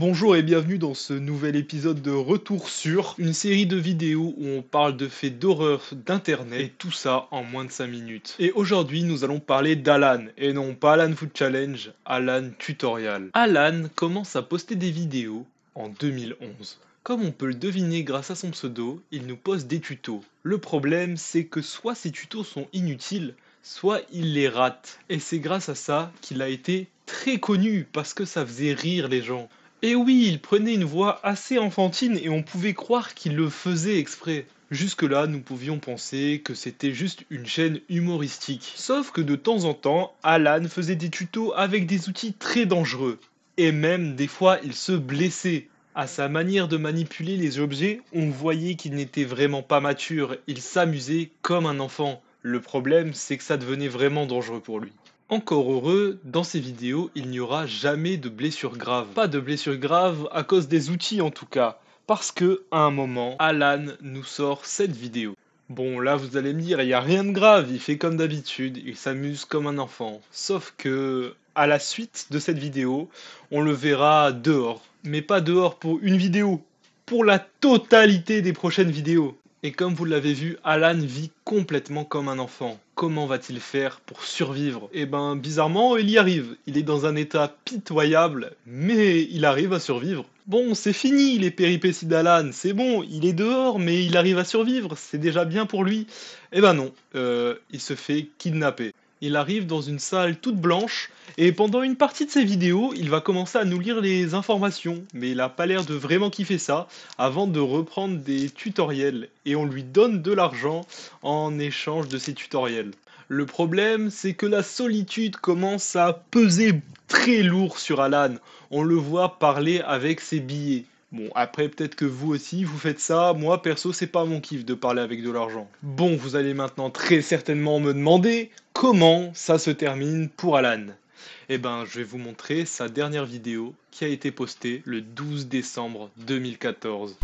Bonjour et bienvenue dans ce nouvel épisode de Retour sur, une série de vidéos où on parle de faits d'horreur d'internet et tout ça en moins de 5 minutes. Et aujourd'hui nous allons parler d'Alan, et non pas Alan Food Challenge, Alan Tutorial. Alan commence à poster des vidéos en 2011. Comme on peut le deviner grâce à son pseudo, il nous poste des tutos. Le problème c'est que soit ces tutos sont inutiles, soit il les rate. Et c'est grâce à ça qu'il a été très connu, parce que ça faisait rire les gens. Et oui, il prenait une voix assez enfantine et on pouvait croire qu'il le faisait exprès. Jusque-là, nous pouvions penser que c'était juste une chaîne humoristique. Sauf que de temps en temps, Alan faisait des tutos avec des outils très dangereux. Et même, des fois, il se blessait. À sa manière de manipuler les objets, on voyait qu'il n'était vraiment pas mature. Il s'amusait comme un enfant. Le problème, c'est que ça devenait vraiment dangereux pour lui. Encore heureux, dans ces vidéos, il n'y aura jamais de blessures graves. Pas de blessures graves à cause des outils en tout cas. Parce que, à un moment, Alan nous sort cette vidéo. Bon, là vous allez me dire, il n'y a rien de grave, il fait comme d'habitude, il s'amuse comme un enfant. Sauf que, à la suite de cette vidéo, on le verra dehors. Mais pas dehors pour une vidéo, pour la totalité des prochaines vidéos. Et comme vous l'avez vu, Alan vit complètement comme un enfant. Comment va-t-il faire pour survivre? Eh ben, bizarrement, il y arrive. Il est dans un état pitoyable, mais il arrive à survivre. Bon, c'est fini les péripéties d'Alan, c'est bon, il est dehors, mais il arrive à survivre, c'est déjà bien pour lui. Eh ben non, il se fait kidnapper. Il arrive dans une salle toute blanche, et pendant une partie de ses vidéos, il va commencer à nous lire les informations, mais il a pas l'air de vraiment kiffer ça, avant de reprendre des tutoriels, et on lui donne de l'argent en échange de ces tutoriels. Le problème, c'est que la solitude commence à peser très lourd sur Alan. On le voit parler avec ses billets. Bon, après, peut-être que vous aussi, vous faites ça. Moi, perso, c'est pas mon kiff de parler avec de l'argent. Bon, vous allez maintenant très certainement me demander comment ça se termine pour Alan. Eh ben, je vais vous montrer sa dernière vidéo qui a été postée le 12 décembre 2014.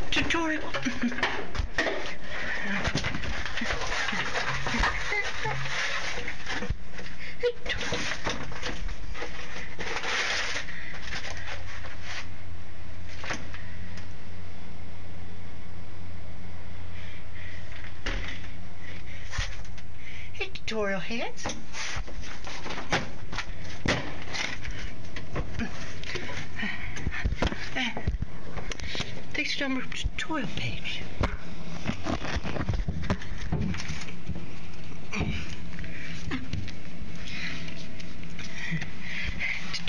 Tutorial. Hey, tutorial heads. Thanks to our tutorial page.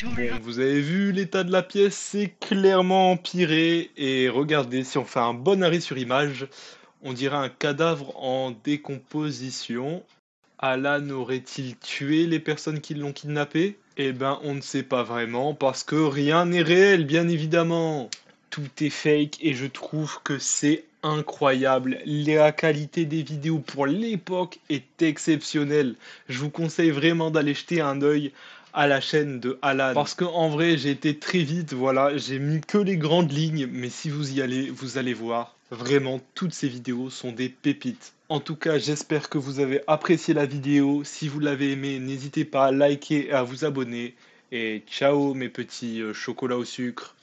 Bon, vous avez vu l'état de la pièce, c'est clairement empiré. Et regardez, si on fait un bon arrêt sur image, on dirait un cadavre en décomposition. Alan aurait-il tué les personnes qui l'ont kidnappé? Eh ben, on ne sait pas vraiment, parce que rien n'est réel, bien évidemment. Tout est fake et je trouve que c'est incroyable. La qualité des vidéos pour l'époque est exceptionnelle. Je vous conseille vraiment d'aller jeter un œil à la chaîne de Alan. Parce qu'en vrai, j'ai été très vite, voilà, j'ai mis que les grandes lignes, mais si vous y allez, vous allez voir. Vraiment, toutes ces vidéos sont des pépites. En tout cas, j'espère que vous avez apprécié la vidéo. Si vous l'avez aimé, n'hésitez pas à liker et à vous abonner. Et ciao mes petits chocolats au sucre.